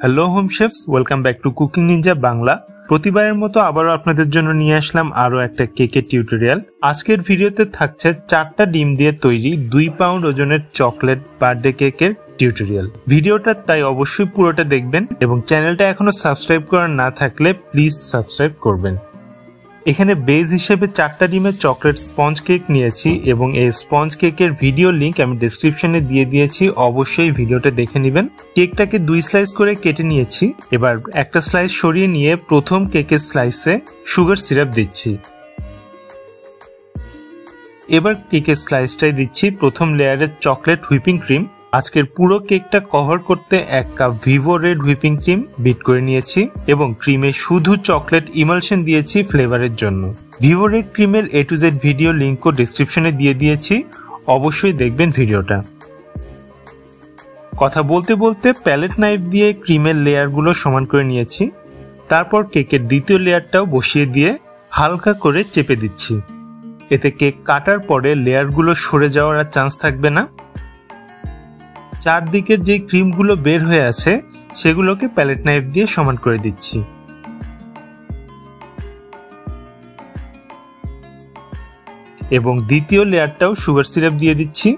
Hello home chefs, welcome back to cooking Ninja Bangla. প্রতিবারের মতো আবারও আপনাদের জন্য নিয়ে আসলাম আরও একটা কেকের টিউটোরিয়াল। আজকের ভিডিওতে থাকছে 4টা ডিম দিয়ে তৈরি 2 পাউন্ড ওজনের চকলেট বার্থডে কেকের টিউটোরিয়াল। ভিডিওটা তাই অবশ্যই পুরোটা দেখবেন এবং চ্যানেলটা এখনো সাবস্ক্রাইব করা না থাকলে প্লিজ সাবস্ক্রাইব করবেন। এখানে বেজ হিসেবে 4টা ডিমের চকলেট স্পঞ্জ কেক নিয়েছি এবং এই স্পঞ্জ কেকের ভিডিও লিংক আমি ডেসক্রিপশনে দিয়ে দিয়েছি, অবশ্যই ভিডিওটা দেখে নেবেন। কেকটাকে 2 স্লাইস করে কেটে নিয়েছি। এবার একটা স্লাইস সরিয়ে নিয়ে প্রথম কেকের স্লাইসে সুগার সিরাপ দিচ্ছি। এবার কেকের স্লাইসটাই দিচ্ছি প্রথম লেয়ারের চকলেট হুইপিং ক্রিম। আজকের পুরো কেকটা কভার করতে 1 cup Vivo red whipping cream bit করে নিয়েছি এবং ক্রিমে শুধু চকলেট ইমালশন দিয়েছি ফ্লেভারের জন্য। ভিভো রেড ক্রিমের A to Z ভিডিও লিঙ্কও ডেসক্রিপশনে দিয়ে দিয়েছি, অবশ্যই দেখবেন ভিডিওটা। কথা বলতে বলতে প্যালেট নাইফ দিয়ে ক্রিমের লেয়ারগুলো সমান করে নিয়েছি। তারপর কেকের দ্বিতীয় লেয়ারটাও বসিয়ে দিয়ে হালকা করে চেপে দিচ্ছি। এতে কেক কাটার পরে লেয়ারগুলো সরে যাওয়ার আর চান্স থাকবে না। চারদিকের যে ক্রিমগুলো বের হয়ে আছে সেগুলোকে প্যালেট নাইফ দিয়ে সমান করে দিচ্ছি। এবং দ্বিতীয় লেয়ারটাও সুগার সিরাপ দিয়ে দিচ্ছি।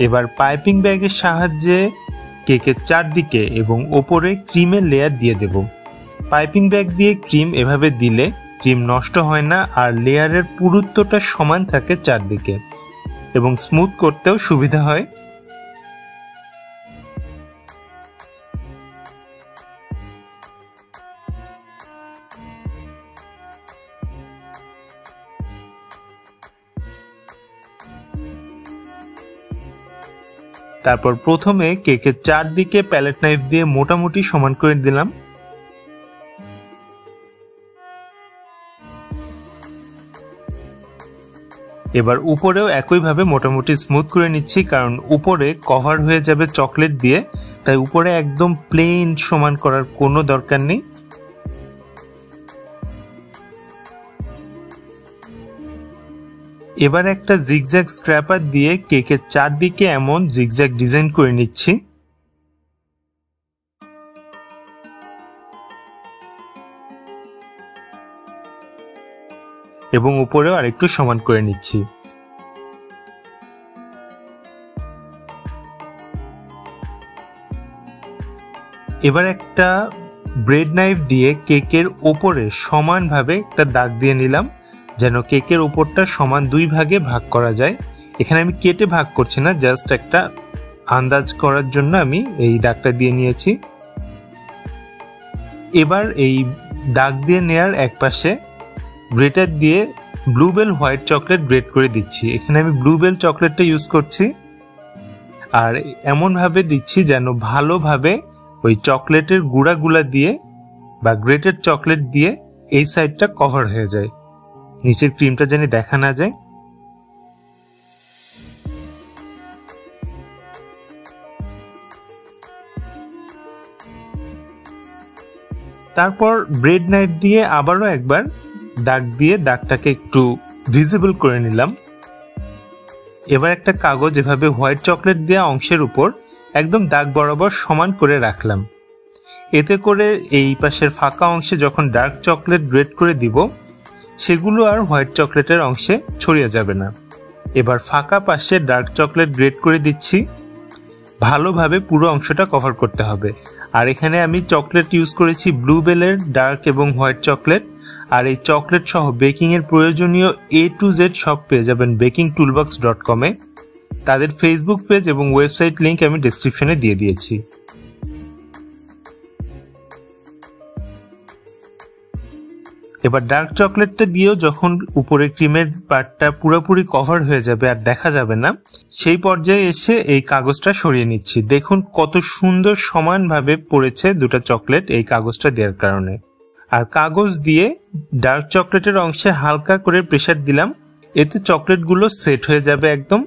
এবার পাইপিং ব্যাগের সাহায্যে কেকের চারদিকে এবং ওপরে ক্রিমের লেয়ার দিয়ে দেব। পাইপিং ব্যাগ দিয়ে ক্রিম এভাবে দিলে ক্রিম নষ্ট হয় না আর লেয়ারের পুরুত্বটা সমান থাকে চারদিকে এবং স্মুথ করতেও সুবিধা হয়। তারপর প্রথমে কেকের চারদিকে প্যালেট নাইফ দিয়ে মোটামুটি সমান করে দিলাম। এবার উপরেও একইভাবে মোটামুটি স্মুথ করে নিচ্ছি, কারণ উপরে কভার হয়ে যাবে চকলেট দিয়ে, তাই উপরে একদম প্লেন সমান করার কোনো দরকার নেই। এবার একটা জিগজ্যাগ স্ক্র্যাপার দিয়ে কেকের চারদিকে এমন জিগজ্যাগ ডিজাইন করে নিচ্ছি। এবং উপরেও আরেকটু সমান করে নিচ্ছি। এবার একটা ব্রেড নাইফ দিয়ে কেকের ওপরে সমানভাবে একটা দাগ দিয়ে নিলাম, যেন কেকের ওপরটা সমান 2 ভাগে ভাগ করা যায়। এখানে আমি কেটে ভাগ করছি না, জাস্ট একটা আন্দাজ করার জন্য আমি এই দাগটা দিয়ে নিয়েছি। এবার এই দাগ দিয়ে নেয়ার একপাশে গ্রেটার দিয়ে ব্লুবেল হোয়াইট চকলেট গ্রেট করে দিচ্ছি। এখানে আমি ব্লুবেল চকলেটটা ইউজ করছি আর এমনভাবে দিচ্ছি যেন ভালোভাবে ওই চকলেটের গুঁড়াগুলা দিয়ে বা গ্রেটেড চকলেট দিয়ে এই সাইডটা কভার হয়ে যায়, নিচের ক্রিমটা যেন দেখা না যায়। তারপর ব্রেড নাইফ দিয়ে আবারও একবার দাগ দিয়ে দাগটাকে একটু ভিজিবল করে নিলাম। এবার একটা কাগজ এভাবে হোয়াইট চকলেট দেওয়া অংশের উপর একদম দাগ বরাবর সমান করে রাখলাম। এতে করে এই পাশের ফাঁকা অংশে যখন ডার্ক চকলেট গ্রেট করে দিব সেগুলো আর হোয়াইট চকলেটের অংশে ছড়িয়ে যাবে না। এবার ফাঁকা পাশে ডার্ক চকলেট গ্রেট করে দিচ্ছি। ভালোভাবে পুরো অংশটা কভার করতে হবে। আর এখানে আমি চকলেট ইউজ করেছি ব্লুবেলের ডার্ক এবং হোয়াইট চকলেট। আর এই চকলেট সহ বেকিং এর প্রয়োজনীয় A to Z সব পেয়ে যাবেন bakingtoolbox.com এ। তাদের ফেসবুক পেজ এবং ওয়েবসাইট লিংক আমি ডেসক্রিপশনে দিয়ে দিয়েছি। এবার ডার্ক চকলেটটা দিয়েও যখন উপরে ক্রিমের পার্টটা পুরোপুরি কভার হয়ে যাবে আর দেখা যাবে না, সেই পর্যায়ে এসে এই কাগজটা সরিয়ে নিচ্ছি। দেখুন কত সুন্দর সমানভাবে পড়েছে দুটো চকলেট এই কাগজটা দেওয়ার কারণে। আর কাগজ দিয়ে ডার্ক চকলেটের অংশে হালকা করে প্রেসার দিলাম, এতে চকলেটগুলো সেট হয়ে যাবে একদম।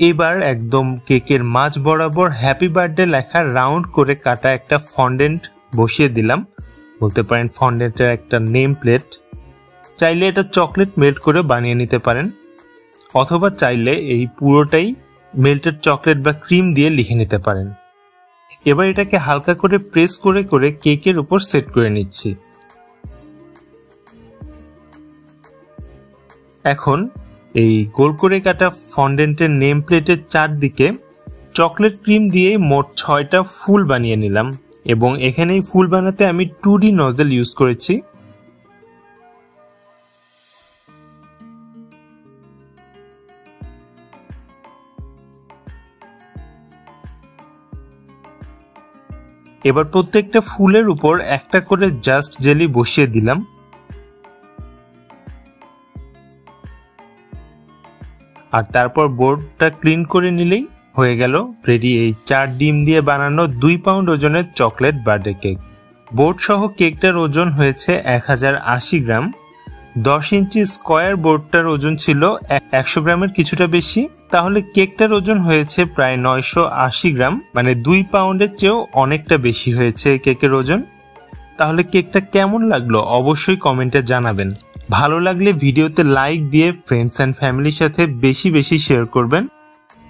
এবার একদম কেকের মাঝ বরাবর হ্যাপি বার্থডে লেখা রাউন্ড করে কাটা একটা ফন্ডেন্ট বসিয়ে দিলাম, বলতে পারেন ফন্ডেন্টের একটা নেম প্লেট। চাইলে এটা চকলেট মেল্ট করে বানিয়ে নিতে পারেন, অথবা চাইলে এই পুরোটাই মেল্টেড চকলেট বা ক্রিম দিয়ে লিখে নিতে পারেন। এবার এটাকে হালকা করে প্রেস করে করে কেকের উপর সেট করে নিচ্ছি। এখন এই গোল করে কাটা ফন্ডেন্টের নেম প্লেটের চারদিকে চকলেট ক্রিম দিয়ে মোট 6টা ফুল বানিয়ে নিলাম, এবং এখানে ফুল বানাতে আমি 2D নজল ইউজ করেছি। এবার প্রত্যেকটা ফুলের উপর একটা করে জাস্ট জেলি বসিয়ে দিলাম। আর তারপর বোর্ডটা ক্লিন করে নিলেই হয়ে গেল রেডি এই 4 ডিম দিয়ে বানানো 2 পাউন্ড ওজনের চকলেট বার্থডে কেক। বোর্ড সহ কেকটার ওজন হয়েছে 1080 গ্রাম। 10 ইঞ্চি স্কয়ার বোর্ডটার ওজন ছিল 100 গ্রামের কিছুটা বেশি, তাহলে কেকটার ওজন হয়েছে প্রায় 980 গ্রাম, মানে 2 পাউন্ডের চেয়েও অনেকটা বেশি হয়েছে কেকের ওজন। তাহলে কেকটা কেমন লাগলো অবশ্যই কমেন্টে জানাবেন। ভালো লাগলে ভিডিওতে লাইক দিয়ে ফ্রেন্ডস অ্যান্ড ফ্যামিলির সাথে বেশি বেশি শেয়ার করবেন।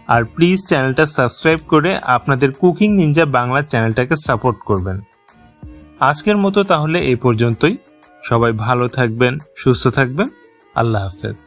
আর প্লিজ চ্যানেলটা সাবস্ক্রাইব করে আপনাদের কুকিং নিনজা বাংলা চ্যানেলটাকে সাপোর্ট করবেন। আজকের মতো তাহলে এই পর্যন্তই। সবাই ভালো থাকবেন, সুস্থ থাকবেন। আল্লাহ হাফেজ।